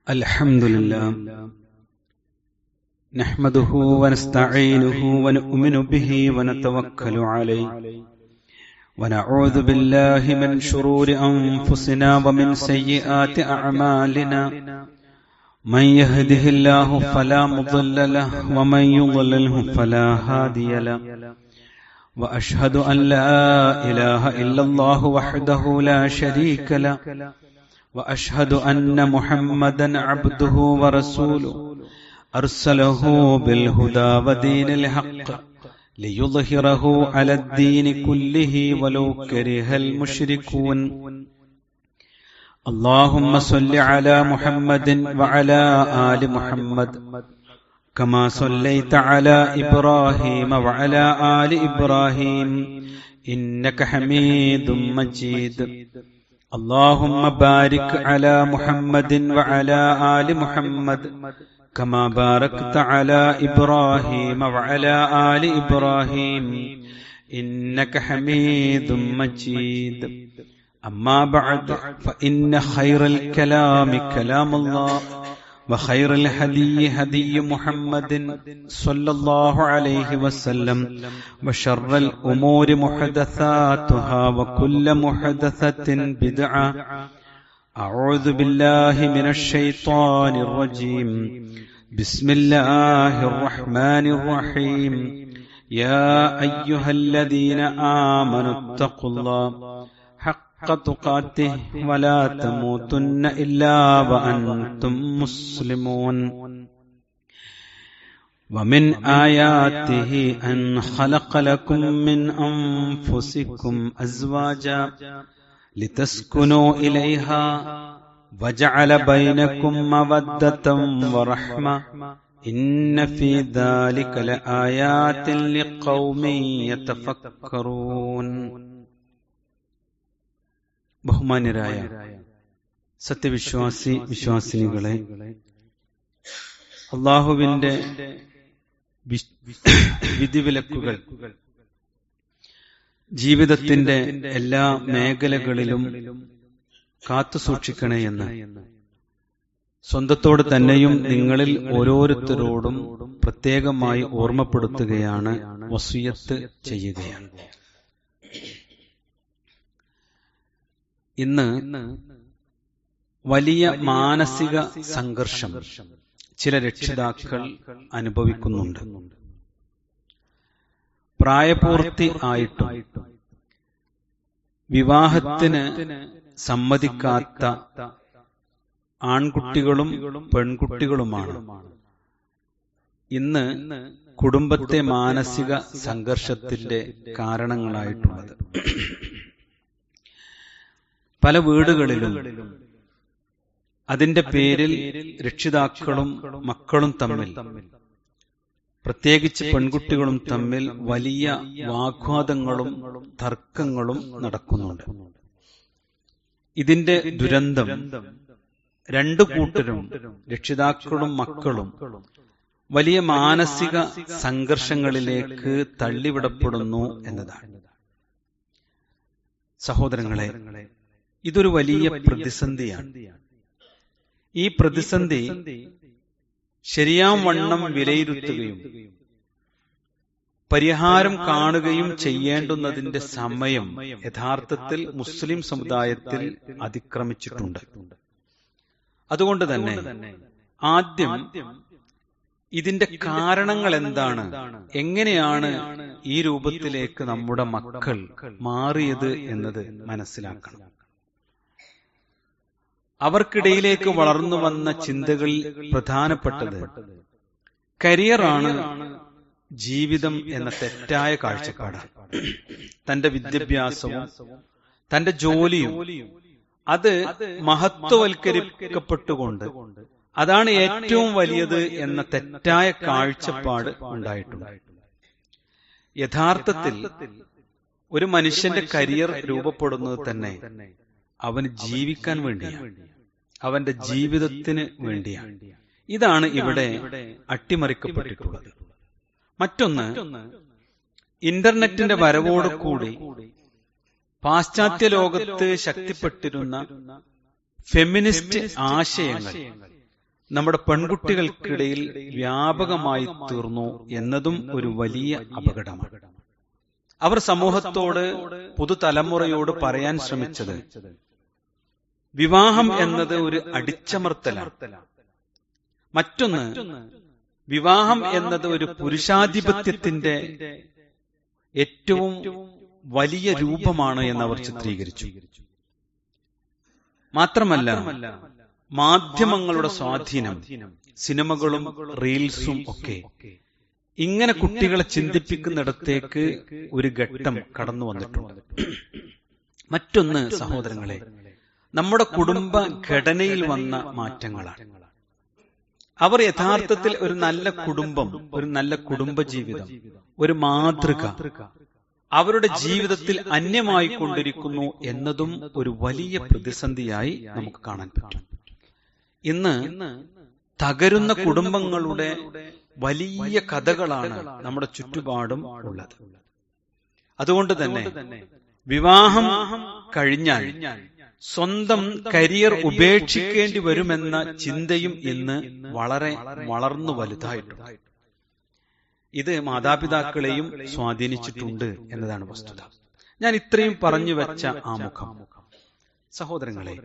الحمدلله نحمده ونستعينه ونؤمن به ونتوكل عليه ونعوذ بالله من شرور أنفسنا ومن سيئات أعمالنا من يهده الله فلا مضل له ومن يضلله فلا هادي له وأشهد أن لا إله إلا الله وحده لا شريك له وأشهد أن محمدا عبده ورسوله أرسله بالهدى ودين الحق ليظهره على الدين كله ولو كره المشركون اللهم صل على محمد وعلى آل محمد كما صليت على إبراهيم وعلى آل إبراهيم إنك حميد مجيد اللهم بارك على محمد وعلى آل محمد كما باركت على إبراهيم وعلى آل إبراهيم إنك حميد مجيد أما بعد فإن خير الكلام كلام الله وخير الهدي هدي محمد صلى الله عليه وسلم وشر الأمور محدثاتها وكل محدثة بدعة أعوذ بالله من الشيطان الرجيم بسم الله الرحمن الرحيم يا أيها الذين آمنوا اتقوا الله حق تقاته ولا تموتن إلا وأنتم مسلمون ومن آياته أن خلق لكم من أنفسكم أزواجا لتسكنوا إليها وجعل بينكم مودة ورحمة إن في ذلك لآيات لقوم يتفكرون. ബഹുമാന്യരായ സത്യവിശ്വാസി വിശ്വാസിനികളെ, അല്ലാഹുവിന്റെ വിധിവിലക്കുകൾ ജീവിതത്തിന്റെ എല്ലാ മേഖലകളിലും കാത്തുസൂക്ഷിക്കണേ എന്ന് സ്വന്തത്തോട് തന്നെയും നിങ്ങളിൽ ഓരോരുത്തരോടും പ്രത്യേകമായി ഓർമ്മപ്പെടുത്തുകയാണ്, വസിയത്ത് ചെയ്യുകയാണ്. ഇന്ന് വലിയ മാനസിക സംഘർഷം ചില രക്ഷിതാക്കൾ അനുഭവിക്കുന്നുണ്ട്. പ്രായപൂർത്തി ആയിട്ടും വിവാഹത്തിന് സമ്മതിക്കാത്ത ആൺകുട്ടികളും പെൺകുട്ടികളുമാണ് ഇന്ന് കുടുംബത്തെ മാനസിക സംഘർഷത്തിന്റെ കാരണങ്ങളായിട്ടുള്ളത്. പല വീടുകളിലും അതിന്റെ പേരിൽ രക്ഷിതാക്കളും മക്കളും തമ്മിൽ, പ്രത്യേകിച്ച് പെൺകുട്ടികളും തമ്മിൽ വലിയ വാഗ്വാദങ്ങളും തർക്കങ്ങളും നടക്കുന്നുണ്ട്. ഇതിന്റെ ദുരന്തം രണ്ടു കൂട്ടരും, രക്ഷിതാക്കളും മക്കളും, വലിയ മാനസിക സംഘർഷങ്ങളിലേക്ക് തള്ളിവിടപ്പെടുന്നു എന്നതാണ്. സഹോദരങ്ങളെ, ഇതൊരു വലിയ പ്രതിസന്ധിയാണ്. ഈ പ്രതിസന്ധി ശരിയാം വണ്ണം വിലയിരുത്തുകയും പരിഹാരം കാണുകയും ചെയ്യേണ്ടുന്നതിന്റെ സമയം യഥാർത്ഥത്തിൽ മുസ്ലിം സമുദായത്തിൽ അതിക്രമിച്ചിട്ടുണ്ട്. അതുകൊണ്ട് തന്നെ ആദ്യം ഇതിന്റെ കാരണങ്ങൾ എന്താണ്, എങ്ങനെയാണ് ഈ രൂപത്തിലേക്ക് നമ്മുടെ മക്കൾ മാറിയത് എന്നത് മനസ്സിലാക്കണം. അവർക്കിടയിലേക്ക് വളർന്നു വന്ന ചിന്തകളിൽ പ്രധാനപ്പെട്ടത് കരിയറാണ് ജീവിതം എന്ന തെറ്റായ കാഴ്ചപ്പാടാണ്. തന്റെ വിദ്യാഭ്യാസവും തന്റെ ജോലിയും അത് മഹത്വവൽക്കരിക്കപ്പെട്ടുകൊണ്ട് അതാണ് ഏറ്റവും വലിയത് എന്ന തെറ്റായ കാഴ്ചപ്പാട് ഉണ്ടായിട്ടുണ്ട്. യഥാർത്ഥത്തിൽ ഒരു മനുഷ്യന്റെ കരിയർ രൂപപ്പെടുന്നത് തന്നെ അവന് ജീവിക്കാൻ വേണ്ടിയാണ്, അവന്റെ ജീവിതത്തിന് വേണ്ടിയാണ്. ഇതാണ് ഇവിടെ അട്ടിമറിക്കപ്പെട്ടിട്ടുള്ളത്. മറ്റൊന്ന്, ഇന്റർനെറ്റിന്റെ വരവോടുകൂടി പാശ്ചാത്യ ലോകത്ത് ശക്തിപ്പെട്ടിരുന്ന ഫെമിനിസ്റ്റ് ആശയങ്ങൾ നമ്മുടെ പെൺകുട്ടികൾക്കിടയിൽ വ്യാപകമായി തീർന്നു എന്നതും ഒരു വലിയ അപകടമാണ്. അവർ സമൂഹത്തോട്, പുതുതലമുറയോട് പറയാൻ ശ്രമിച്ചത് വിവാഹം എന്നത് ഒരു അടിച്ചമർത്തലാണ്. മറ്റൊന്ന്, വിവാഹം എന്നത് ഒരു പുരുഷാധിപത്യത്തിന്റെ ഏറ്റവും വലിയ രൂപമാണ് എന്നവർ ചിത്രീകരിച്ചു. മാത്രമല്ല, മാധ്യമങ്ങളുടെ സ്വാധീനം, സിനിമകളും റീൽസും ഒക്കെ ഇങ്ങനെ കുട്ടികളെ ചിന്തിപ്പിക്കുന്നിടത്തേക്ക് ഒരു ഘട്ടം കടന്നു വന്നിട്ടുണ്ട്. മറ്റൊന്ന് സഹോദരങ്ങളെ, നമ്മുടെ കുടുംബ ഘടനയിൽ വന്ന മാറ്റങ്ങളാണ്. അവർ യഥാർത്ഥത്തിൽ ഒരു നല്ല കുടുംബം, ഒരു നല്ല കുടുംബജീവിതം, ഒരു മാതൃക അവരുടെ ജീവിതത്തിൽ അന്യമായി കൊണ്ടിരിക്കുന്നു എന്നതും ഒരു വലിയ പ്രതിസന്ധിയായി നമുക്ക് കാണാൻ പറ്റും. ഇന്ന് തകരുന്ന കുടുംബങ്ങളുടെ വലിയ കഥകളാണ് നമ്മുടെ ചുറ്റുപാടും ഉള്ളത്. അതുകൊണ്ട് തന്നെ വിവാഹം കഴിഞ്ഞാൽ സ്വന്തം കരിയർ ഉപേക്ഷിക്കേണ്ടി വരുമെന്ന ചിന്തയും ഇന്ന് വളരെ വളർന്നു വലുതായിട്ടുണ്ട്. ഇത് മാതാപിതാക്കളെയും സ്വാധീനിച്ചിട്ടുണ്ട് എന്നതാണ് വസ്തുത. ഞാൻ ഇത്രയും പറഞ്ഞു വെച്ച ആമുഖം, സഹോദരങ്ങളെ,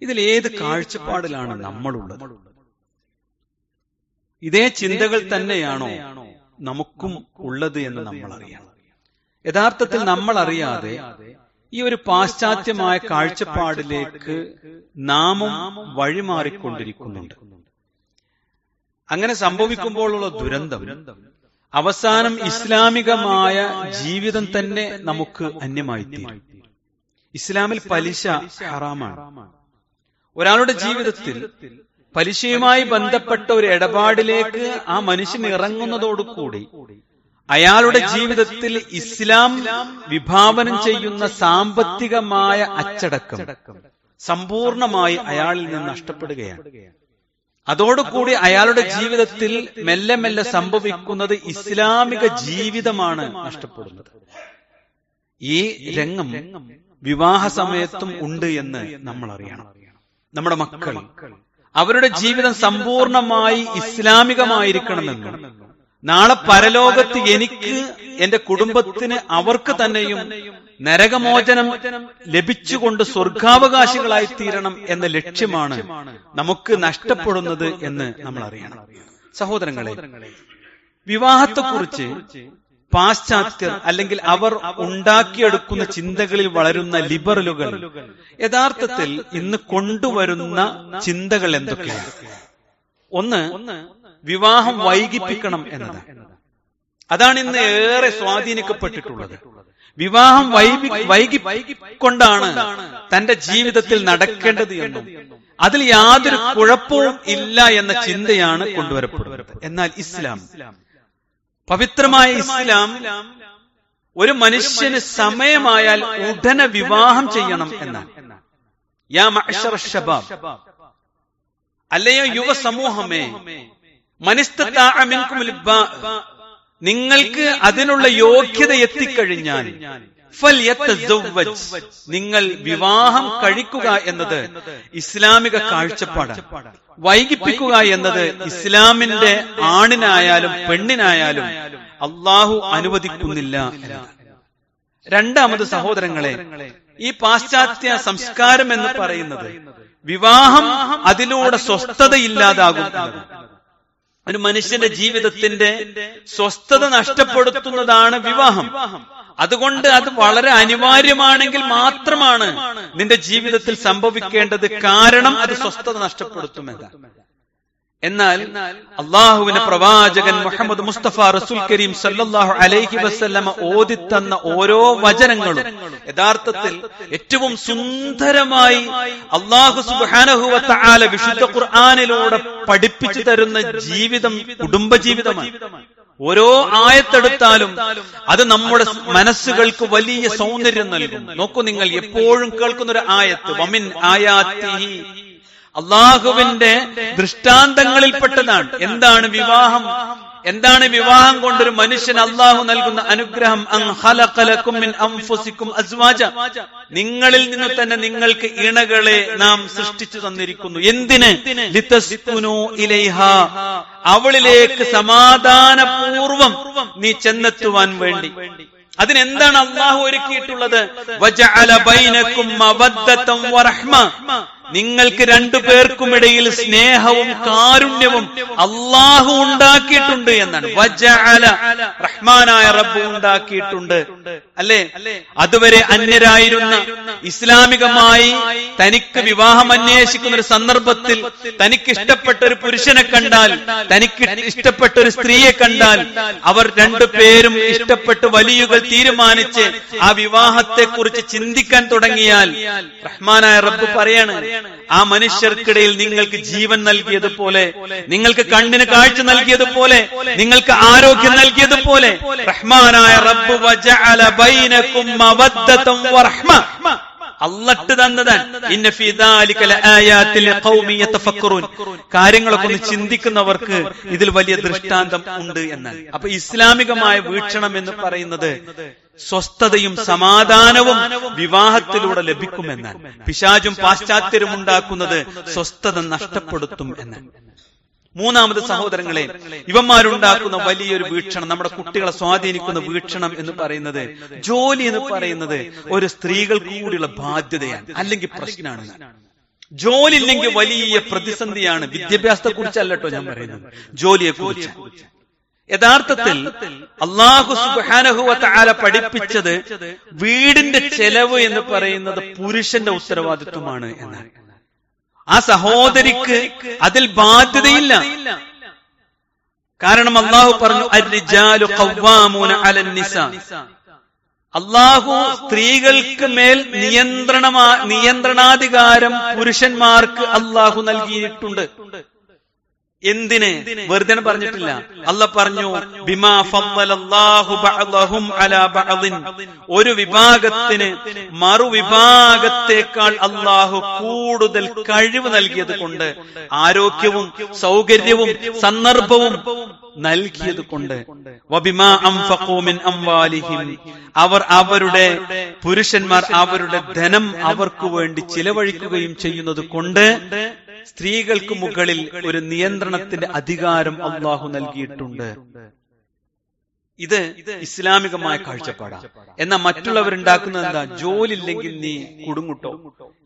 ഇതിൽ ഏത് കാഴ്ചപ്പാടിലാണ് നമ്മളുള്ളത്? ഇതേ ചിന്തകൾ തന്നെയാണോ നമുക്കും ഉള്ളത് എന്ന് നമ്മൾ അറിയണം. യഥാർത്ഥത്തിൽ നമ്മൾ അറിയാതെ ഈ ഒരു പാശ്ചാത്യമായ കാഴ്ചപ്പാടിലേക്ക് നാമും വഴിമാറിക്കൊണ്ടിരിക്കുന്നുണ്ട്. അങ്ങനെ സംഭവിക്കുമ്പോഴുള്ള ദുരന്തം, അവസാനം ഇസ്ലാമികമായ ജീവിതം തന്നെ നമുക്ക് അന്യമായി തീരും. ഇസ്ലാമിൽ പലിശ ഹറാമാണ്. ഒരാളുടെ ജീവിതത്തിൽ പലിശയുമായി ബന്ധപ്പെട്ട ഒരു ഇടപാടിലേക്ക് ആ മനുഷ്യൻ ഇറങ്ങുന്നതോടുകൂടി അയാളുടെ ജീവിതത്തിൽ ഇസ്ലാം വിഭാവനം ചെയ്യുന്ന സാമ്പത്തികമായ അച്ചടക്കം സമ്പൂർണമായി അയാളിൽ നിന്ന് നഷ്ടപ്പെടുകയാണ്. അതോടുകൂടി അയാളുടെ ജീവിതത്തിൽ മെല്ലെ മെല്ലെ സംഭവിക്കുന്നത് ഇസ്ലാമിക ജീവിതമാണ് നഷ്ടപ്പെടുന്നത്. ഈ രംഗം വിവാഹ സമയത്തും ഉണ്ട് എന്ന് നമ്മൾ അറിയണം. നമ്മുടെ മക്കൾ, അവരുടെ ജീവിതം സമ്പൂർണമായി ഇസ്ലാമികമായിരിക്കണമെന്നും നാളെ പരലോകത്ത് എനിക്ക്, എന്റെ കുടുംബത്തിന്, അവർക്ക് തന്നെയും നരകമോചനം ലഭിച്ചുകൊണ്ട് സ്വർഗാവകാശികളായി തീരണം എന്ന ലക്ഷ്യമാണ് നമുക്ക് നഷ്ടപ്പെടുന്നത് എന്ന് നമ്മൾ അറിയണം. സഹോദരങ്ങളെ, വിവാഹത്തെക്കുറിച്ച് പാശ്ചാത്യർ അല്ലെങ്കിൽ അവർ ഉണ്ടാക്കിയെടുക്കുന്ന ചിന്തകളിൽ വളരുന്ന ലിബറലുകൾ യഥാർത്ഥത്തിൽ ഇന്ന് കൊണ്ടുവരുന്ന ചിന്തകൾ എന്തൊക്കെയാണ്? ഒന്ന്, വിവാഹം വൈകിപ്പിക്കണം എന്നതാണ്. അതാണ് ഇന്ന് ഏറെ സ്വാധീനിക്കപ്പെട്ടിട്ടുള്ളത്. വിവാഹം വൈകിക്കൊണ്ടാണ് തന്റെ ജീവിതത്തിൽ നടക്കേണ്ടത് എന്നും അതിൽ യാതൊരു കുഴപ്പവും ഇല്ല എന്ന ചിന്തയാണ് കൊണ്ടുവരപ്പെടുന്നത്. എന്നാൽ ഇസ്ലാം, പവിത്രമായ ഇസ്ലാം, ഒരു മനുഷ്യന് സമയമായാൽ ഉടനെ വിവാഹം ചെയ്യണം എന്നാണ്. യാ മഅ്ശറ ശബാബ്, അല്ലയോ യുവ സമൂഹമേ, മനിസ്തതാഅ മിൻകുമുൽ ബാഅ, നിങ്ങൾക്ക് അതിനുള്ള യോഗ്യത എത്തിക്കഴിഞ്ഞാൽ ഫൽയതസവ്വജ്, നിങ്ങൾ വിവാഹം കഴിക്കുക എന്നത് ഇസ്ലാമിക കാഴ്ചപ്പാടാണ്. വൈകിപ്പിക്കുക എന്നത് ഇസ്ലാമിന്റെ ആണിനായാലും പെണ്ണിനായാലും അള്ളാഹു അനുവദിക്കുന്നില്ല എന്നതാണ്. രണ്ടാമത് സഹോദരങ്ങളെ, ഈ പാശ്ചാത്യ സംസ്കാരം എന്ന് പറയുന്നത് വിവാഹം അതിലൂടെ സ്വസ്ഥതയില്ലാതാകും. ഒരു മനുഷ്യന്റെ ജീവിതത്തിന്റെ സ്വസ്ഥത നഷ്ടപ്പെടുത്തുന്നതാണ് വിവാഹം. അതുകൊണ്ട് അത് വളരെ അനിവാര്യമാണെങ്കിൽ മാത്രമാണ് നിന്റെ ജീവിതത്തിൽ സംഭവിക്കേണ്ടത്. കാരണം അത് സ്വസ്ഥത നഷ്ടപ്പെടുത്തുമെന്നാണ്. എന്നാൽ അള്ളാഹുവിന്റെ പ്രവാചകൻ മുഹമ്മദ് മുസ്തഫ റസൂൽ കരീം സല്ലല്ലാഹു അലൈഹി വസല്ലമ ഓതിത്തന്ന ഓരോ വചനങ്ങളും യഥാർത്ഥത്തിൽ ഏറ്റവും സുന്ദരമായി അള്ളാഹു സുബ്ഹാനഹു വ തആല വിശുദ്ധ ഖുർആനിലൂടെ പഠിപ്പിച്ചു തരുന്ന ജീവിതം കുടുംബജീവിതമാണ്. ഓരോ ആയത്തെടുത്താലും അത് നമ്മുടെ മനസ്സുകൾക്ക് വലിയ സൗന്ദര്യം നൽകും. നോക്കൂ, നിങ്ങൾ എപ്പോഴും കേൾക്കുന്ന ഒരു ആയത്ത്, വമിൻ ആയാത്തിഹി, അള്ളാഹുവിന്റെ ദൃഷ്ടാന്തങ്ങളിൽപ്പെട്ടതാണ്. എന്താണ് വിവാഹം? എന്താണ് വിവാഹം കൊണ്ടൊരു മനുഷ്യൻ അള്ളാഹു നൽകുന്ന അനുഗ്രഹം? അൻ ഖലഖ ലക്കും മിൻ അൻഫുസിക്കും അസ്വാജ, നിങ്ങളിൽ നിന്ന് തന്നെ നിങ്ങൾക്ക് ഇണകളെ നാം സൃഷ്ടിച്ചു തന്നിരിക്കുന്നു. എന്തിന്? ലിതസ്കുനു ഇലൈഹാ, അവളിലേക്ക് സമാധാനപൂർവം നീ ചെന്നെത്തുവാൻ വേണ്ടി. അതിനെന്താണ് അള്ളാഹു ഒരുക്കിയിട്ടുള്ളത്? വജഅല ബൈനക്കും മവദ്ദതൻ വറഹ്മ, നിങ്ങൾക്ക് രണ്ടുപേർക്കുമിടയിൽ സ്നേഹവും കാരുണ്യവും അള്ളാഹു ഉണ്ടാക്കിയിട്ടുണ്ട് എന്നാണ്. വജഅല, റഹ്മാനായ റബ്ബ് ഉണ്ടാക്കിയിട്ടുണ്ട്. അല്ലേ? അതുവരെ അന്യരായിരുന്ന, ഇസ്ലാമികമായി തനിക്ക് വിവാഹം അന്വേഷിക്കുന്ന ഒരു സന്ദർഭത്തിൽ തനിക്ക് ഇഷ്ടപ്പെട്ട ഒരു പുരുഷനെ കണ്ടാൽ, തനിക്ക് ഇഷ്ടപ്പെട്ട ഒരു സ്ത്രീയെ കണ്ടാൽ, അവർ രണ്ടുപേരും ഇഷ്ടപ്പെട്ട് വലിയുകൾ തീരുമാനിച്ച് ആ വിവാഹത്തെ കുറിച്ച് ചിന്തിക്കാൻ തുടങ്ങിയാൽ റഹ്മാനായ റബ്ബ് പറയാണ്, ആ മനുഷ്യർക്കിടയിൽ നിങ്ങൾക്ക് ജീവൻ നൽകിയതുപോലെ, നിങ്ങൾക്ക് കണ്ണിന് കാഴ്ച നൽകിയതുപോലെ, നിങ്ങൾക്ക് ആരോഗ്യം നൽകിയതുപോലെ റഹ്മാനായ റബ്ബ് വജഅല ബൈനക്കും മവദ്ദതൻ വറഹ്മ, അള്ളട്ട് തന്നതാണ്. ഇന്ന ഫീ ദാലിക ലആയാതിൻ ലിഖൗമി യതഫക്കറൂൻ, കാര്യങ്ങളൊക്കെ ഒന്ന് ചിന്തിക്കുന്നവർക്ക് ഇതിൽ വലിയ ദൃഷ്ടാന്തം ഉണ്ട് എന്നാണ്. അപ്പൊ ഇസ്ലാമികമായ വീക്ഷണം എന്ന് പറയുന്നത് സ്വസ്ഥതയും സമാധാനവും വിവാഹത്തിലൂടെ ലഭിക്കുമെന്നാണ്. പിശാചും പാശ്ചാത്യരും ഉണ്ടാക്കുന്നത് സ്വസ്ഥത നഷ്ടപ്പെടുത്തും എന്നാണ്. മൂന്നാമത് സഹോദരങ്ങളെ, ഇവന്മാരുണ്ടാക്കുന്ന വലിയൊരു വീക്ഷണം, നമ്മുടെ കുട്ടികളെ സ്വാധീനിക്കുന്ന വീക്ഷണം എന്ന് പറയുന്നത്, ജോലി എന്ന് പറയുന്നത് ഒരു സ്ത്രീകൾക്ക് കൂടിയുള്ള ബാധ്യതയാണ്, അല്ലെങ്കിൽ പ്രശ്നമാണ്. ജോലി ഇല്ലെങ്കിൽ വലിയ പ്രതിസന്ധിയാണ്. വിദ്യാഭ്യാസത്തെ കുറിച്ചല്ലോ ഞാൻ പറയുന്നത്, ജോലിയെ കുറിച്ച്. യഥാർത്ഥത്തിൽ അല്ലാഹു സുബ്ഹാനഹു വ തആല പഠിപ്പിച്ചത് വീടിന്റെ ചെലവ് എന്ന് പറയുന്നത് പുരുഷന്റെ ഉത്തരവാദിത്വമാണ് എന്നാണ്. ആ സഹോദരിക്ക് അതിൽ ബാധ്യതയില്ല. കാരണം അല്ലാഹു പറഞ്ഞു, അർരിജാലു ഖവ്വാമൂന അലൻ നിസാ, അല്ലാഹു സ്ത്രീകൾക്ക് മേൽ നിയന്ത്രണാധികാരം പുരുഷന്മാർക്ക് അല്ലാഹു നൽകിയിട്ടുണ്ട്. എന്തിന്? വെറുതെ പറഞ്ഞിട്ടില്ല. അല്ലാഹ് പറഞ്ഞു, ബിമാ ഫദ്ദലല്ലാഹു ബഅദഹും അലാ ബഅദിൻ, ഒരു വിഭാഗത്തിന് മറുവിഭാഗത്തേക്കാൾ അല്ലാഹു കൂടുതൽ കഴിവ് നൽകിയത് കൊണ്ട്, ആരോഗ്യവും സൗകര്യവും സന്ദർഭവും നൽകിയത് കൊണ്ട്, വബിമാ അൻഫഖൂ മിൻ അംവാലിഹിം, അവരുടെ പുരുഷന്മാർ അവരുടെ ധനം അവർക്ക് വേണ്ടി ചിലവഴിക്കുകയും ചെയ്യുന്നത് കൊണ്ട് സ്ത്രീകൾക്ക് മുകളിൽ ഒരു നിയന്ത്രണത്തിന്റെ അധികാരം അല്ലാഹു നൽകിയിട്ടുണ്ട്. ഇത് ഇസ്ലാമികമായ കാഴ്ചപ്പാടാണ്. എന്നാൽ മറ്റുള്ളവരുണ്ടാക്കുന്നത് എന്താ? ജോലി ഇല്ലെങ്കിൽ നീ കുടുങ്ങുട്ടോ,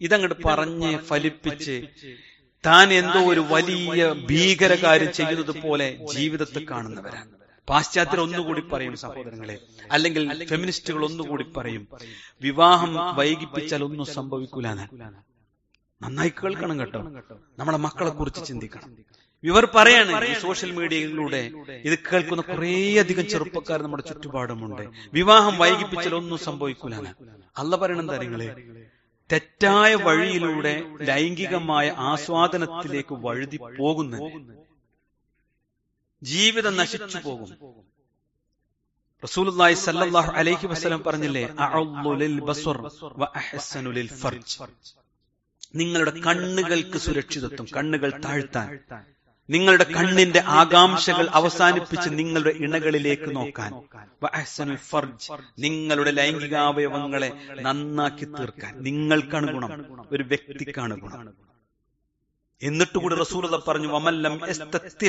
ഇതങ്ങോട്ട് പറഞ്ഞ് ഫലിപ്പിച്ച് താൻ എന്തോ ഒരു വലിയ ഭീകരകാര്യം ചെയ്യുന്നത് പോലെ ജീവിതത്തെ കാണുന്നവരാണ്. പാശ്ചാത്യർ ഒന്നുകൂടി പറയും സഹോദരങ്ങളെ, അല്ലെങ്കിൽ ഫെമിനിസ്റ്റുകൾ ഒന്നുകൂടി പറയും, വിവാഹം വൈകിപ്പിച്ചാൽ ഒന്നും സംഭവിക്കൂലാണ്. നന്നായി കേൾക്കണം കേട്ടോ, നമ്മുടെ മക്കളെ കുറിച്ച് ചിന്തിക്കണം. ഇവർ പറയാണ്, ഈ സോഷ്യൽ മീഡിയയിലൂടെ ഇത് കേൾക്കുന്ന കുറേയധികം ചെറുപ്പക്കാർ നമ്മുടെ ചുറ്റുപാടുമുണ്ട്, വിവാഹം വൈകിപ്പിച്ചാൽ ഒന്നും സംഭവിക്കൂലാണ്. അല്ലാഹു പറയണെന്താ നിങ്ങളെ, തെറ്റായ വഴിയിലൂടെ ലൈംഗികമായ ആസ്വാദനത്തിലേക്ക് വഴുതി പോകുന്ന ജീവിതം നശിച്ചു പോകും. റസൂലുള്ളാഹി സ്വല്ലല്ലാഹു അലൈഹി വസല്ലം പറഞ്ഞില്ലേ, അഅള്ളു ലിൽ ബസ്ർ വ അഹ്സനു ലിൽ ഫർജ്, നിങ്ങളുടെ കണ്ണുകൾക്ക് സുരക്ഷിതത്വം, കണ്ണുകൾ താഴ്ത്താൻ, നിങ്ങളുടെ കണ്ണിന്റെ ആകാംക്ഷകൾ അവസാനിപ്പിച്ച് നിങ്ങളുടെ ഇണകളിലേക്ക് നോക്കാൻ, വ അഹ്സനുൽ ഫർജ്, നിങ്ങളുടെ ലൈംഗികാവയവങ്ങളെ നന്നാക്കി തീർക്കാൻ. നിങ്ങൾക്കാണ് ഗുണം, ഒരു വ്യക്തിക്കാണ് ഗുണം. എന്നിട്ടുകൂടി റസൂലുള്ളാഹി പറഞ്ഞു, വമല്ലം യസ്തത്തി',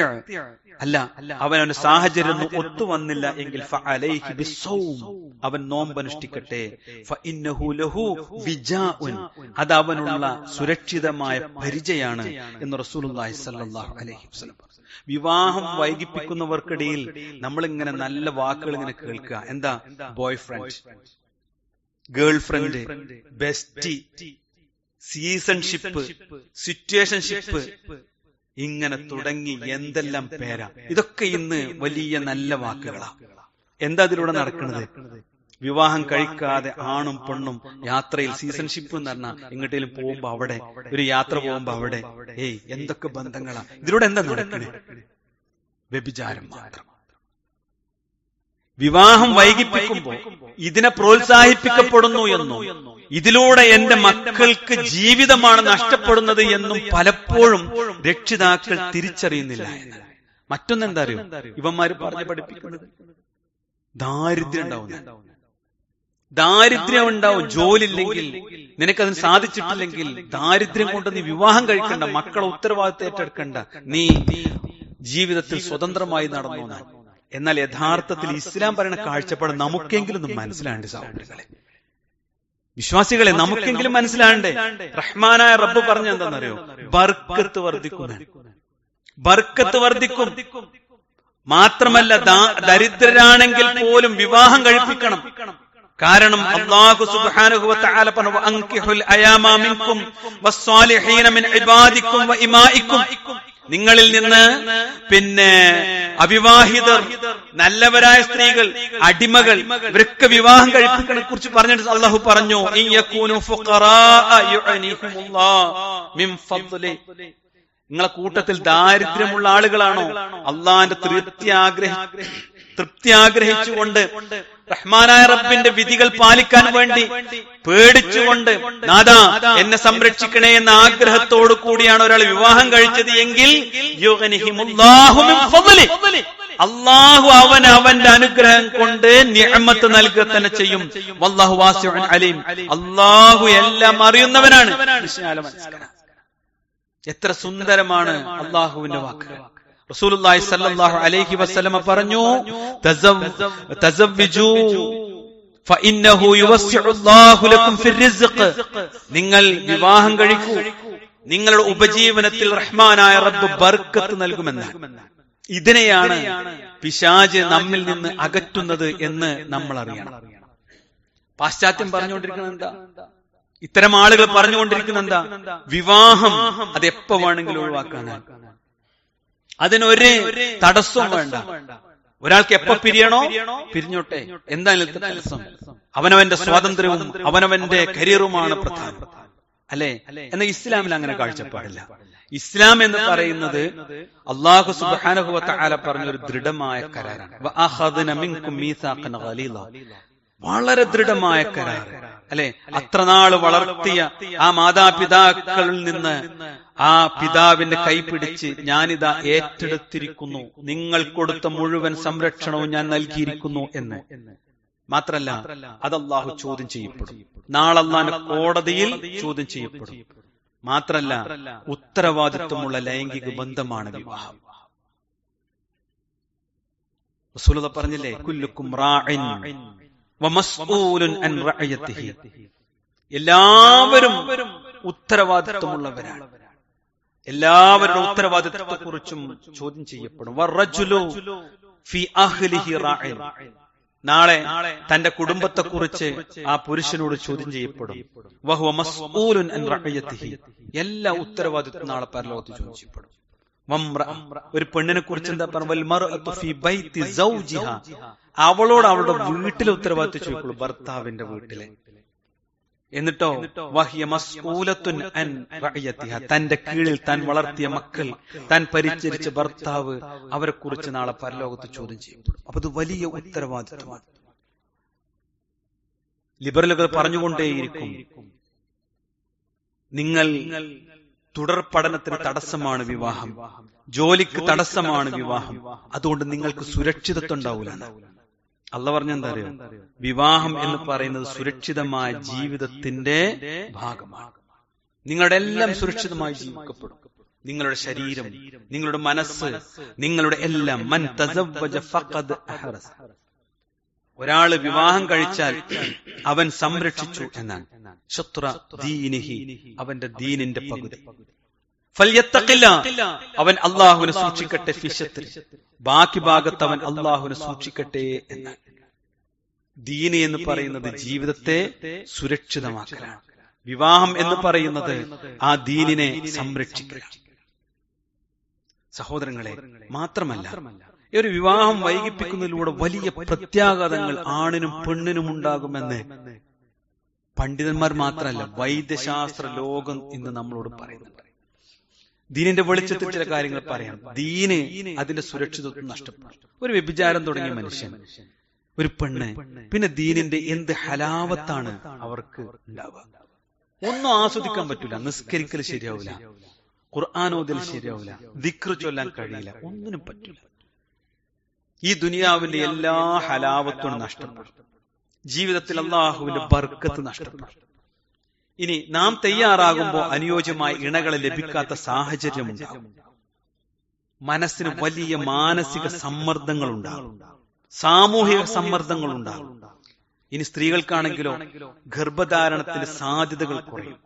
അല്ല അവനവന് സാഹചര്യം ഒത്തുവന്നില്ല എങ്കിൽ ഫഅലൈഹി ബിസ്സൗം, അവൻ നോമ്പനുഷ്ഠിക്കട്ടെ. ഫഇന്നഹു ലഹു വിജാഉൻ, അത് അവനുള്ള സുരക്ഷിതമായ പരിചയാണ് എന്ന് റസൂലുള്ളാഹി സ്വല്ലല്ലാഹു അലൈഹി വസല്ലം. വിവാഹം വൈകിപ്പിക്കുന്നവർക്കിടയിൽ നമ്മളിങ്ങനെ നല്ല വാക്കുകൾ ഇങ്ങനെ കേൾക്കുക. എന്താ? Boyfriend, girlfriend, bestie, seasonship, situationship, ഇങ്ങനെ തുടങ്ങി എന്തെല്ലാം പേരാ. ഇതൊക്കെ ഇന്ന് വലിയ നല്ല വാക്കുകളാ. എന്താ ഇതിലൂടെ നടക്കുന്നത്? വിവാഹം കഴിക്കാതെ ആണും പെണ്ണും യാത്രയിൽ, സീസൺഷിപ്പ് എന്ന് പറഞ്ഞാൽ എങ്ങോട്ടേലും പോകുമ്പോ അവിടെ, ഒരു യാത്ര പോകുമ്പോ അവിടെ, എന്തൊക്കെ ബന്ധങ്ങളാ. ഇതിലൂടെ എന്താ നടക്കണേ? വ്യഭിചാരം മാത്രം. വിവാഹം വൈകിപ്പിക്കുമ്പോ ഇതിനെ പ്രോത്സാഹിപ്പിക്കപ്പെടുന്നു എന്നും ഇതിലൂടെ എന്റെ മക്കൾക്ക് ജീവിതമാണ് നഷ്ടപ്പെടുന്നത് എന്നും പലപ്പോഴും രക്ഷിതാക്കൾ തിരിച്ചറിയുന്നില്ല എന്ന്. മറ്റൊന്നെന്താ അറിയോ, ഇവന്മാര് പറഞ്ഞ് പഠിപ്പിക്കുന്നത് ദാരിദ്ര്യം ഉണ്ടാവുന്ന, ദാരിദ്ര്യം ഉണ്ടാവും. ജോലി ഇല്ലെങ്കിൽ, നിനക്കതിന് സാധിച്ചിട്ടില്ലെങ്കിൽ ദാരിദ്ര്യം കൊണ്ട് നീ വിവാഹം കഴിക്കണ്ട, മക്കളെ ഉത്തരവാദിത്തം ഏറ്റെടുക്കണ്ട, നീ ജീവിതത്തിൽ സ്വതന്ത്രമായി നടന്നു. എന്നാൽ യഥാർത്ഥത്തിൽ ഇസ്ലാം പറയുന്ന കാഴ്ചപ്പാട് നമുക്കെങ്കിലും ഒന്ന് മനസ്സിലാണ്ട് സഹോദരങ്ങളെ, വിശ്വാസികളെ, നമുക്കെങ്കിലും മനസ്സിലാണ്ടേ. റഹ്മാനായ റബ്ബ് പറഞ്ഞ എന്താണെന്നറിയോ, ബർക്കത്ത് വർദ്ധിക്കും, ബർക്കത്ത് വർദ്ധിക്കും. മാത്രമല്ല ദരിദ്രരാണെങ്കിൽ പോലും വിവാഹം കഴിപ്പിക്കണം. കാരണം അല്ലാഹു സുബ്ഹാനഹു വ തആല പറഞ്ഞു, അൻകിഹുൽ അയാമാ മിൻകും വസ്സാലിഹീന മിൻ ഇബാദിക്കും വ ഇമാഇക്കും. നിങ്ങളിൽ നിന്ന് അവിവാഹിതർ, നല്ലവരായ സ്ത്രീകൾ, അടിമകൾ, ഇവരൊക്കെ വിവാഹം കഴിപ്പിക്കണെ കുറിച്ച് പറഞ്ഞിട്ട് അല്ലാഹു പറഞ്ഞു, ഇൻ യകൂനു ഫുഖറാഅ യുഅനിഹുമുല്ലാഹ് മിൻ ഫദ്ലി. നിങ്ങളെ കൂട്ടത്തിൽ ദാരിദ്ര്യമുള്ള ആളുകളാണോ, അള്ളാന്റെ തൃപ്തി ആഗ്രഹിച്ചുകൊണ്ട് റഹ്മാനായ റബ്ബിന്റെ വിധികൾ പാലിക്കാൻ വേണ്ടി പേടിച്ചുകൊണ്ട്, നാദാ എന്നെ സംരക്ഷിക്കണേ എന്ന ആഗ്രഹത്തോടു കൂടിയാണ് ഒരാൾ വിവാഹം കഴിച്ചത് എങ്കിൽ യുഗ്നിഹിമുല്ലാഹു മിൻ ഫദ്ലി, അല്ലാഹു അവന്റെ അനുഗ്രഹം കൊണ്ട് നിഅമത്ത് നൽകുക തന്നെ ചെയ്യും. വല്ലാഹു വാസിഉൻ അലീം, അല്ലാഹു എല്ലാം അറിയുന്നവനാണ്. എത്ര സുന്ദരമാണ് അല്ലാഹുവിന്റെ വാക്കുകൾ. റസൂലുള്ളാഹി സ്വല്ലല്ലാഹു അലൈഹി വസല്ലമ പറഞ്ഞു, തസവ്വിജൂ ഫഇന്നഹു യുവസ്സിഉല്ലാഹു ലക്കും ഫിർറിസ്ഖ്. നിങ്ങൾ വിവാഹം കഴിക്കൂ, നിങ്ങളുടെ ഉപജീവനത്തിൽ റഹ്മാനായ റബ്ബ് ബർക്കത്ത് നൽകുമെന്ന്. ഇതിനെയാണ് പിശാച് നമ്മിൽ നിന്ന് അകറ്റുന്നത് എന്ന് നമ്മൾ അറിയണം. പാശ്ചാത്യം പറഞ്ഞുകൊണ്ടിരിക്കുന്നത് എന്താ? ഇത്തരം ആളുകൾ പറഞ്ഞുകൊണ്ടിരിക്കുന്ന എന്താ? വിവാഹം അത് എപ്പോ വേണമെങ്കിലും ഒഴിവാക്കാനാണ്, അതിനൊരു തടസ്സവും വേണ്ട. ഒരാൾക്ക് എപ്പോ പിരിയണോ പിരിഞ്ഞോട്ടെ, എന്തായാലും തടസ്സം. അവനവന്റെ സ്വാതന്ത്ര്യവും അവനവന്റെ കരിയറുമാണ് പ്രധാനം, അല്ലെ? എന്നാൽ ഇസ്ലാമിൽ അങ്ങനെ കാഴ്ചപ്പാടില്ല. ഇസ്ലാം എന്ന് പറയുന്നത് അല്ലാഹു സുബ്ഹാനഹു വ തആല പറഞ്ഞൊരു ദൃഢമായ കരാറാണ്. വഅഖദ്ന മിൻകും മീസാഖൻ ഗലീള, വളരെ ദൃഢമായ കരാർ, അല്ലെ? അത്ര നാള് വളർത്തിയ ആ മാതാപിതാക്കളിൽ നിന്ന് ആ പിതാവിന്റെ കൈ പിടിച്ച് ഞാനിതാ ഏറ്റെടുത്തിരിക്കുന്നു, നിങ്ങൾ കൊടുത്ത മുഴുവൻ സംരക്ഷണവും ഞാൻ നൽകിയിരിക്കുന്നു എന്ന്. മാത്രല്ല അത് അല്ലാഹു ചോദ്യം ചെയ്യപ്പെടും, നാളെ അല്ലാഹുവിന്റെ കോടതിയിൽ ചോദ്യം ചെയ്യപ്പെടും. മാത്രല്ല ഉത്തരവാദിത്വമുള്ള ലൈംഗിക ബന്ധമാണ് വിവാഹം. റസൂലുള്ളാഹി പറഞ്ഞില്ലേ, കുല്ലുക്കും റാഇൻ വമസ്ഊലുൻ അൻ റഅയതിഹി, എല്ലാവരും ഉത്തരവാദിത്വമുള്ളവരാണ്, എല്ലാവരുടെ ഉത്തരവാദിത്വത്തെക്കുറിച്ചും ചോദ്യം ചെയ്യപ്പെടും. വറജുലു ഫി അഹ്ലിഹി റാഇൻ, നാളെ തന്റെ കുടുംബത്തെക്കുറിച്ച് ആ പുരുഷനോട് ചോദ്യം ചെയ്യപ്പെടും. വഹുവ മസ്ഊലുൻ അൻ റഅയതിഹി, എല്ലാ ഉത്തരവാദിത്വം നാളെ പരലോകത്ത് ചോദ്യം ചെയ്യപ്പെടും. ഒരു പെണ്ണിനെ കുറിച്ച് എന്താ പറഞ്ഞ, അവളോട് അവളുടെ വീട്ടിലെ ഉത്തരവാദിത്വം ചോദിക്കുള്ളൂ, ഭർത്താവിന്റെ വീട്ടിലെ. എന്നിട്ടോ വഹിയ മസ്ഊലത്തുൻ അൻ റഅയതിഹ, തന്റെ കീഴിൽ താൻ വളർത്തിയ മക്കൾ, താൻ പരിചരിച്ച ഭർത്താവ്, അവരെ കുറിച്ച് നാളെ പരലോകത്ത് ചോദ്യം ചെയ്യപ്പെടും. അപ്പൊ അത് വലിയ ഉത്തരവാദിത്വമാണ്. ലിബറലുകൾ പറഞ്ഞുകൊണ്ടേയിരിക്കും, നിങ്ങൾ തുടർ പഠനത്തിന് തടസ്സമാണ് വിവാഹം, ജോലിക്ക് തടസ്സമാണ് വിവാഹം, അതുകൊണ്ട് നിങ്ങൾക്ക് സുരക്ഷിതത്വം ഉണ്ടാവൂല. അള്ളാഹ് പറഞ്ഞെന്താ അറിയോ, വിവാഹം എന്ന് പറയുന്നത് സുരക്ഷിതമായ ജീവിതത്തിന്റെ ഭാഗമാണ്. നിങ്ങളുടെ എല്ലാം സുരക്ഷിതമായി ജീവിക്കപ്പെടും, നിങ്ങളുടെ ശരീരം, നിങ്ങളുടെ മനസ്സ്, നിങ്ങളുടെ എല്ലാം. മൻ തസവ്വജ ഫഖദ് അഹ്റസ, ഒരാള് വിവാഹം കഴിച്ചാൽ അവൻ സംരക്ഷിച്ചു എന്നാണ്. ശത്റ ദീനിഹി, അവന്റെ ദീനിന്റെ പകുതി. ഫൽയത്തഖില്ലാ, അവൻ അല്ലാഹുവിനെ സൂക്ഷിക്കട്ടെ. ഫിശത്രി, ബാക്കി ഭാഗത്ത് അവൻ അല്ലാഹുവിനെ സൂക്ഷിക്കട്ടെ എന്നാണ്. ദീന് എന്ന് പറയുന്നത് ജീവിതത്തെ സുരക്ഷിതമാക്കലാണ്. വിവാഹം എന്ന് പറയുന്നത് ആ ദീനിനെ സംരക്ഷിക്കലാണ്. സഹോദരങ്ങളെ, മാത്രമല്ല ഈ ഒരു വിവാഹം വൈകിപ്പിക്കുന്നതിലൂടെ വലിയ പ്രത്യാഘാതങ്ങൾ ആണിനും പെണ്ണിനും ഉണ്ടാകുമെന്ന് പണ്ഡിതന്മാർ മാത്രമല്ല, വൈദ്യശാസ്ത്ര ലോകം ഇന്ന് നമ്മളോട് പറയുന്നുണ്ട്. ദീനിന്റെ വെളിച്ചത്തിൽ ചില കാര്യങ്ങൾ പറയാം. ദീന് അതിന്റെ സുരക്ഷിതത്വം നഷ്ടപ്പെടും. ഒരു വ്യഭിചാരം തുടങ്ങിയ മനുഷ്യൻ, ഒരു പെണ്ണ്, പിന്നെ ദീനിന്റെ എന്ത് ഹലാവത്താണ് അവർക്ക് ഉണ്ടാവുക. ഒന്നും ആസ്വദിക്കാൻ പറ്റൂല. നിസ്കരിക്കൽ ശരിയാവില്ല, ഖുർആനോദിൽ ശരിയാവില്ല, ദിക്ർ ചൊല്ലാൻ കഴിയില്ല, ഒന്നിനും പറ്റില്ല. ഈ ദുനിയാവിന്റെ എല്ലാ ഹലാവത്തും നഷ്ടപ്പെടും. ജീവിതത്തിൽ അള്ളാഹുവിന്റെ ബർക്കത്ത് നഷ്ടപ്പെടും. ഇനി നാം തയ്യാറാകുമ്പോൾ അനുയോജ്യമായ ഇണകളെ ലഭിക്കാത്ത സാഹചര്യമുണ്ടാകും. മനസ്സിന് വലിയ മാനസിക സമ്മർദ്ദങ്ങൾ ഉണ്ടാകും, സാമൂഹിക സമ്മർദ്ദങ്ങൾ ഉണ്ടാകും. ഇനി സ്ത്രീകൾക്കാണെങ്കിലോ ഗർഭധാരണത്തിന് സാധ്യതകൾ കുറയും,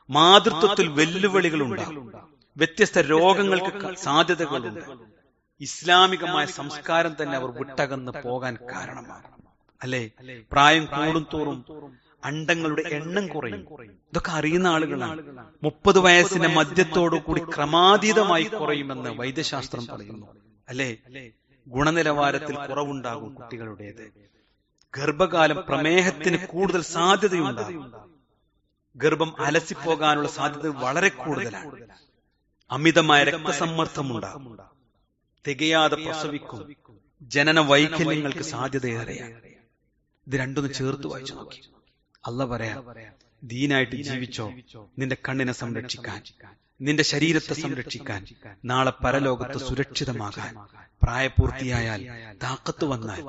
മാതൃത്വത്തിൽ വെല്ലുവിളികൾ ഉണ്ടാകും, വ്യത്യസ്ത രോഗങ്ങൾക്ക് സാധ്യതകളുണ്ട്. ഇസ്ലാമികമായ സംസ്കാരം തന്നെ അവർ വിട്ടകന്ന് പോകാൻ കാരണമാകും. അല്ലെ, പ്രായം കൂടും തോറും അണ്ടങ്ങളുടെ എണ്ണം കുറയും. ഇതൊക്കെ അറിയുന്ന ആളുകളാണ്. 30 വയസ്സിന്റെ മധ്യത്തോടു കൂടി ക്രമാതീതമായി കുറയുമെന്ന് വൈദ്യശാസ്ത്രം പറയുന്നു. അല്ലെ, ഗുണനിലവാരത്തിൽ കുറവുണ്ടാകും കുട്ടികളുടേത്. ഗർഭകാലം പ്രമേഹത്തിന് കൂടുതൽ സാധ്യതയുണ്ടാകും. ഗർഭം അലസിപ്പോകാനുള്ള സാധ്യത വളരെ കൂടുതലാണ്. അമിതമായ രക്തസമ്മർദ്ദമുണ്ടാകും, തികയാതെ പ്രസവിക്കും, ജനന വൈകല്യങ്ങൾക്ക് സാധ്യതയേറെയാണ്. ഇത് രണ്ടൊന്ന് ചേർത്ത് വായിച്ചു നോക്കി. അല്ലാഹ് പറയാ, ദീനായിട്ട് ജീവിച്ചോ, നിന്റെ കണ്ണിനെ സംരക്ഷിക്കാൻ, നിന്റെ ശരീരത്തെ സംരക്ഷിക്കാൻ, നാളെ പരലോകത്ത് സുരക്ഷിതമാകാൻ. പ്രായപൂർത്തിയായാൽ, താക്കത്ത് വന്നാൽ,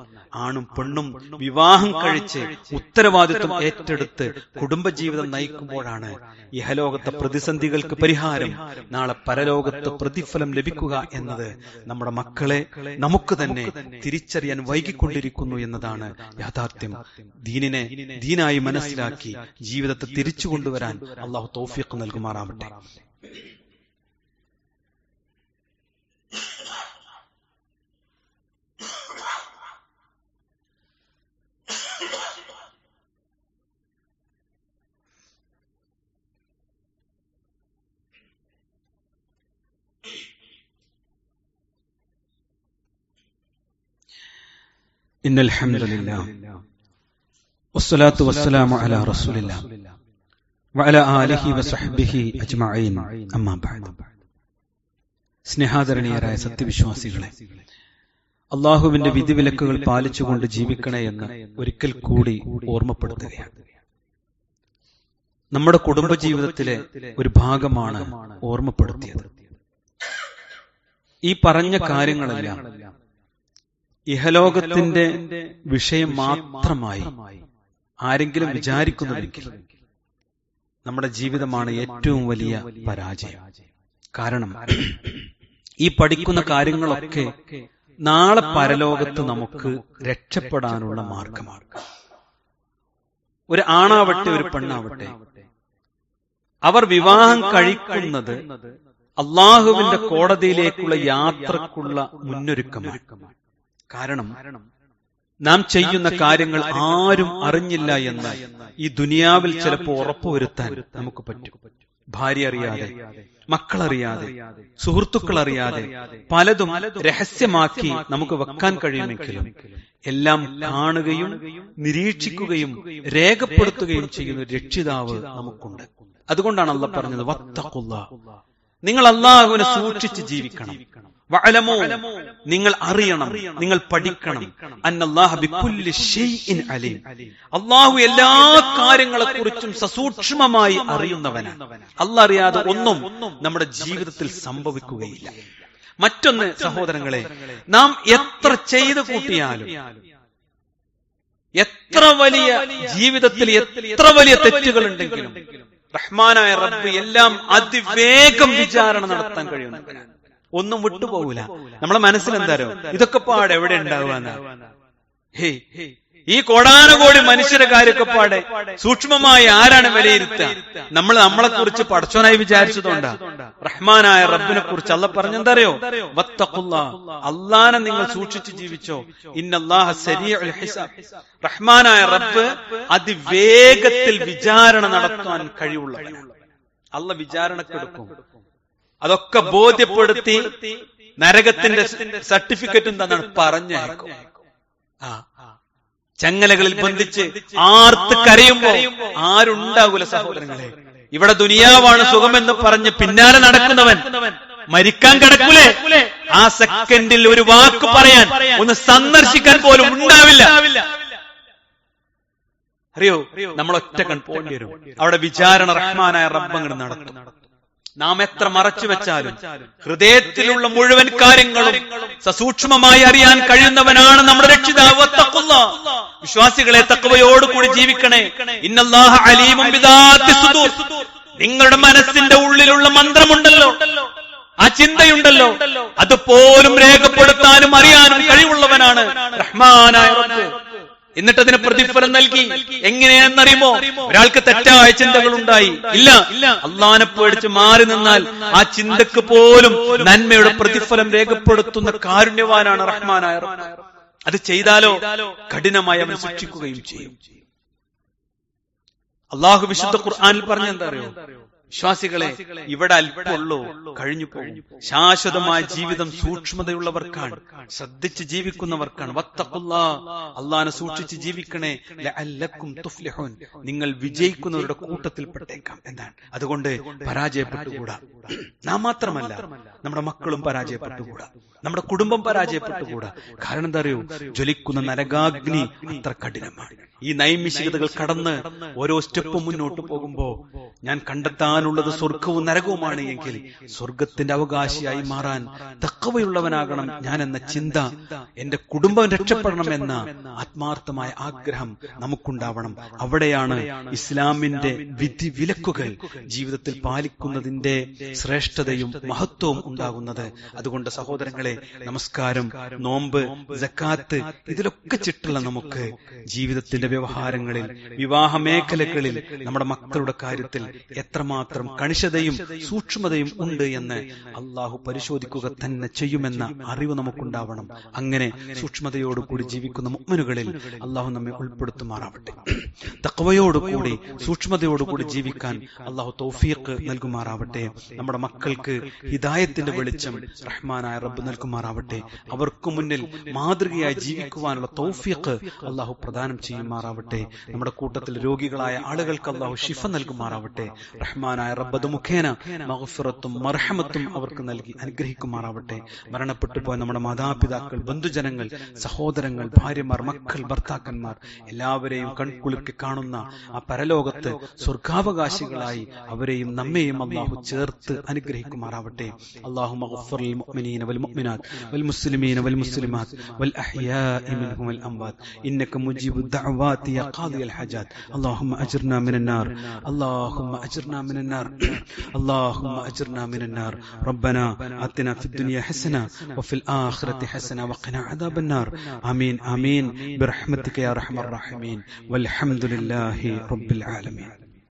ആണും പെണ്ണും വിവാഹം കഴിച്ച് ഉത്തരവാദിത്വം ഏറ്റെടുത്ത് കുടുംബജീവിതം നയിക്കുമ്പോഴാണ് ഇഹലോകത്തെ പ്രതിസന്ധികൾക്ക് പരിഹാരം, നാളെ പരലോകത്ത് പ്രതിഫലം ലഭിക്കുക എന്നത് നമ്മുടെ മക്കളെ നമുക്ക് തന്നെ തിരിച്ചറിയാൻ വൈകിക്കൊണ്ടിരിക്കുന്നു എന്നതാണ് യാഥാർത്ഥ്യം. ദീനിനെ ദീനായി മനസ്സിലാക്കി ജീവിതത്തെ തിരിച്ചു കൊണ്ടുവരാൻ അള്ളാഹു തൗഫീഖ് നൽകുമാറാവട്ടെ. ഇന്നൽ ഹംദുലില്ലാഹ് വസ്സലാത്തു വസ്സലാമു അലാ റസൂലില്ലാഹ് വഅലാ ആലിഹി വസഹ്ബിഹി അജ്മഈൻ. അമ്മാ ബഅദ്. സ്നേഹാദരണീയരായ സത്യവിശ്വാസികളെ, അള്ളാഹുവിന്റെ വിധിവിലക്കുകൾ പാലിച്ചുകൊണ്ട് ജീവിക്കണേ എന്ന് ഒരിക്കൽ കൂടി ഓർമ്മപ്പെടുത്തുകയാണ്. നമ്മുടെ കുടുംബജീവിതത്തിലെ ഒരു ഭാഗമാണ് ഓർമ്മപ്പെടുത്തിയത്. ഈ പറഞ്ഞ കാര്യങ്ങളെല്ലാം ഇഹലോകത്തിന്റെ വിഷയം മാത്രമായി ആരെങ്കിലും വിചാരിക്കുന്നുവെങ്കിൽ നമ്മുടെ ജീവിതമാണ് ഏറ്റവും വലിയ പരാജയം. കാരണം ഈ പഠിക്കുന്ന കാര്യങ്ങളൊക്കെ നാളെ പരലോകത്ത് നമുക്ക് രക്ഷപ്പെടാനുള്ള മാർഗമാണ്. ഒരു ആണാവട്ടെ ഒരു പെണ്ണാവട്ടെ, അവർ വിവാഹം കഴിക്കുന്നത് അള്ളാഹുവിന്റെ കോടതിയിലേക്കുള്ള യാത്രക്കുള്ള മുന്നൊരുക്കമാണ്. കാരണം നാം ചെയ്യുന്ന കാര്യങ്ങൾ ആരും അറിഞ്ഞില്ല എന്ന് ഈ ദുനിയാവിൽ ചിലപ്പോൾ ഉറപ്പുവരുത്താൻ നമുക്ക് പറ്റും. ഭാര്യ അറിയാതെ, മക്കളറിയാതെ, സുഹൃത്തുക്കൾ അറിയാതെ പലതും രഹസ്യമാക്കി നമുക്ക് വെക്കാൻ കഴിയുമെങ്കിലും എല്ലാം കാണുകയും നിരീക്ഷിക്കുകയും രേഖപ്പെടുത്തുകയും ചെയ്യുന്ന ഒരു രക്ഷിതാവ് നമുക്കുണ്ട്. അതുകൊണ്ടാണ് അല്ലാഹ് പറഞ്ഞത്, വത്തഖുല്ലാഹ്, നിങ്ങൾ അല്ലാഹുവിനെ സൂക്ഷിച്ച് ജീവിക്കണം. വഅലമൂ, നിങ്ങൾ അറിയണം, നിങ്ങൾ പഠിക്കണം. അന്നല്ലാഹ ബികുല്ലി ഷൈഇൻ അലീം, അല്ലാഹു എല്ലാ കാര്യങ്ങളെക്കുറിച്ചും സസൂക്ഷ്മമായി അറിയുന്നവനാണ്. അല്ലാഹ് അറിയാതെ ഒന്നും നമ്മുടെ ജീവിതത്തിൽ സംഭവിക്കുകയില്ല. മറ്റൊന്ന് സഹോദരങ്ങളെ, നാം എത്ര ചെയ്തു കൂട്ടിയാലും, എത്ര വലിയ ജീവിതത്തിൽ എത്ര വലിയ തെറ്റുകൾ ഉണ്ടെങ്കിലും റഹ്മാനായ റബ്ബ് എല്ലാം അതിവേഗം വിചാരണ നടത്താൻ കഴിയുന്നവനാണ്. ഒന്നും വിട്ടുപോകൂല. നമ്മളെ മനസ്സിൽ എന്താരോ ഇതൊക്കെ പാടെ എവിടെ ഉണ്ടാവുക? ഈ കോടാനുകോടി മനുഷ്യരെ കാര്യമൊക്കെ പാടെ സൂക്ഷ്മമായി ആരാണ് വിലയിരുത്തുക? നമ്മൾ നമ്മളെ കുറിച്ച് പടച്ചോനായി വിചാരിച്ചതുകൊണ്ടാ. റഹ്മാനായ റബ്ബിനെ കുറിച്ച് അല്ലാഹ് പറഞ്ഞെന്തറിയോ? വത്തഖുല്ലാഹ്, അല്ലാഹനെ നിങ്ങൾ സൂക്ഷിച്ച് ജീവിച്ചോ. ഇന്നല്ലാഹ സരീഉൽ ഹിസാബ്, റഹ്മാനായ റബ്ബ് അതിവേഗത്തിൽ വിചാരണ നടത്താൻ കഴിവുള്ളവനാണ്. അല്ലാഹ് വിചാരണക്കെടുക്കും. അതൊക്കെ ബോധ്യപ്പെടുത്തി നരകത്തിന്റെ സർട്ടിഫിക്കറ്റ് എന്താണെന്ന് പറഞ്ഞേക്കും. ചങ്ങലകളിൽ ബന്ധിച്ച് ആർത്ത് കരയുമ്പോ ആരുണ്ടാകൂല സഹോദരങ്ങളെ. ഇവിടെ ദുനിയാവാണ് സുഖമെന്ന് പറഞ്ഞ് പിന്നാലെ നടക്കുന്നവൻ മരിക്കാൻ കിടക്കൂലേ? ആ സെക്കൻഡിൽ ഒരു വാക്ക് പറയാൻ, ഒന്ന് സന്ദർശിക്കാൻ പോലും ഉണ്ടാവില്ല. അറിയോ, നമ്മൾ ഒറ്റ കൺ പോകേണ്ടി വരും. അവിടെ വിചാരണ റഹ്മാനായ റബ്ബ് അങ്ങോട്ട് നടത്തും. നാം എത്ര മറച്ചു വെച്ചാലും ഹൃദയത്തിലുള്ള മുഴുവൻ കാര്യങ്ങളും സസൂക്ഷ്മമായി അറിയാൻ കഴിയുന്നവനാണ് നമ്മുടെ രക്ഷിതാവ്. വിശ്വാസികളെ, തഖ്വയോടുകൂടി ജീവിക്കണേ. ഇന്നല്ലാഹ അലീമുൻ ബിദാത്തി സുദൂർ. നിങ്ങളുടെ മനസ്സിന്റെ ഉള്ളിലുള്ള മന്ത്രമുണ്ടല്ലോ, ആ ചിന്തയുണ്ടല്ലോ, അതുപോലും രേഖപ്പെടുത്താനും അറിയാനും കഴിവുള്ളവനാണ് റഹ്മാനായ റബ്ബ്. എന്നിട്ട് അതിന് പ്രതിഫലം നൽകി. എങ്ങനെയാണെന്നറിയുമോ? ഒരാൾക്ക് തെറ്റായ ചിന്തകൾ ഉണ്ടായി, ഇല്ല, അള്ളാനെ പേടിച്ച് മാറി നിന്നാൽ ആ ചിന്തക്ക് പോലും നന്മയുടെ പ്രതിഫലം രേഖപ്പെടുത്തുന്ന കാരുണ്യവാനാണ് റഹ്മാനായ റബ്ബ്. അത് ചെയ്താലോ കഠിനമായി അവൻ ശിക്ഷിക്കുകയും ചെയ്യും. അള്ളാഹു വിശുദ്ധ ഖുർആനിൽ പറഞ്ഞെന്താ അറിയോ? വിശ്വാസികളെ, ഇവിടെ അല്പമുള്ളൂ, കഴിഞ്ഞു പോകും. ശാശ്വതമായ ജീവിതം സൂക്ഷ്മതയുള്ളവർക്കാണ്, ശ്രദ്ധിച്ച് ജീവിക്കുന്നവർക്കാണ്. വത്തഖുല്ലാഹ്, അല്ലാഹനെ സൂക്ഷിച്ച് ജീവിക്കണേ. ലഅല്ലക്കും തുഫ്ലിഹൂൻ, നിങ്ങൾ വിജയിക്കുന്നവരുടെ കൂട്ടത്തിൽപ്പെട്ടേക്കാം എന്നാണ്. അതുകൊണ്ട് പരാജയപ്പെട്ടുകൂടാ. നാം മാത്രമല്ല, നമ്മുടെ മക്കളും പരാജയപ്പെട്ടുകൂടാ, നമ്മുടെ കുടുംബം പരാജയപ്പെട്ടുകൂടാ. കാരണം എന്താ അറിയോ? ജ്വലിക്കുന്ന നരകാഗ്നി അത്ര കഠിനമാണ്. ഈ നൈമിഷികതകൾ കടന്ന് ഓരോ സ്റ്റെപ്പും മുന്നോട്ട് പോകുമ്പോ ഞാൻ കണ്ടെത്താനുള്ളത് സ്വർഗവും നരകവുമാണ് എങ്കിൽ സ്വർഗത്തിന്റെ അവകാശിയായി മാറാൻ തഖ്വയുള്ളവനാകണം ഞാൻ എന്ന ചിന്ത, എന്റെ കുടുംബം രക്ഷപ്പെടണമെന്ന ആത്മാർത്ഥമായ ആഗ്രഹം നമുക്കുണ്ടാവണം. അവിടെയാണ് ഇസ്ലാമിന്റെ വിധി വിലക്കുകൾ ജീവിതത്തിൽ പാലിക്കുന്നതിന്റെ ശ്രേഷ്ഠതയും മഹത്വവും ഉണ്ടാകുന്നത്. അതുകൊണ്ട് സഹോദരങ്ങളെ, നമസ്കാരം, നോമ്പ്, സക്കാത്ത്, ഇതിലൊക്കെ ചിട്ടുള്ള നമുക്ക് ജീവിതത്തിന്റെ വ്യവഹാരങ്ങളിൽ, വിവാഹ മേഖലകളിൽ, നമ്മുടെ മക്കളുടെ കാര്യത്തിൽ എത്രമാത്രം കണിശതയും സൂക്ഷ്മതയും ഉണ്ട് എന്ന് അള്ളാഹു പരിശോധിക്കുക തന്നെ ചെയ്യുമെന്ന അറിവ് നമുക്കുണ്ടാവണം. അങ്ങനെ സൂക്ഷ്മതയോടുകൂടി ജീവിക്കുന്ന മുഅ്മിനുകളിൽ അള്ളാഹു നമ്മെ ഉൾപ്പെടുത്തുമാറാവട്ടെ. തഖ്വയോടുകൂടി സൂക്ഷ്മതയോടുകൂടി ജീവിക്കാൻ അള്ളാഹു തൗഫീഖ് നൽകുമാറാവട്ടെ. നമ്മുടെ മക്കൾക്ക് ഹിദായത്തിന്റെ വെളിച്ചം റഹ്മാനായ റബ്ബ് നൽകുമാറാവട്ടെ. അവർക്ക് മുന്നിൽ മാതൃകയായി ജീവിക്കുവാനുള്ള തൗഫീഖ് അള്ളാഹു പ്രദാനം ചെയ്യുമാറാവട്ടെ. നമ്മുടെ കൂട്ടത്തിൽ രോഗികളായ ആളുകൾക്ക് അള്ളാഹു ശിഫ നൽകുമാറാവട്ടെ. റഹ്മാനായ റബ്ബ് മുഖേന മഗ്ഫിറത്തും മർഹമത്തും അവർക്ക് നൽകി അനുഗ്രഹിക്കുമാറാവട്ടെ. മരണപ്പെട്ടു പോയ നമ്മുടെ മാതാപിതാക്കൾ, ബന്ധുജനങ്ങൾ, സഹോദരങ്ങൾ, ഭാര്യമാർ, മക്കൾ, ഭർത്താക്കന്മാർ എല്ലാവരെയും കൺകുളിർക്കി കാണുന്ന ആ പരലോകത്ത് സ്വർഗാവകാശികളായി അവരെയും നമ്മെയും അള്ളാഹു ചേർത്ത് അനുഗ്രഹിക്കുമാറാവട്ടെ. അല്ലാഹു മഗ്ഫിർ ലിൽ മുഅ്മിനീന വൽ മുഅ്മിനാത്ത് വൽ മുസ്ലിമീന വൽ മുസ്ലിമാത്ത് വൽ അഹ്യാഇ മിൻഹും വൽ അംവാത് ഇന്നക മുജീബുദ് ദഅവാതി യാ ഖാദിയൽ ഹജാത്. അല്ലാഹുമ്മ അജ്ർനാ മിനൻ നാർ, اللهم أجرنا من النار، اللهم أجرنا من النار. ربنا آتنا في الدنيا حسنة وفي الآخرة حسنة وقنا عذاب النار. آمين آمين برحمتك يا أرحم الراحمين والحمد لله رب العالمين.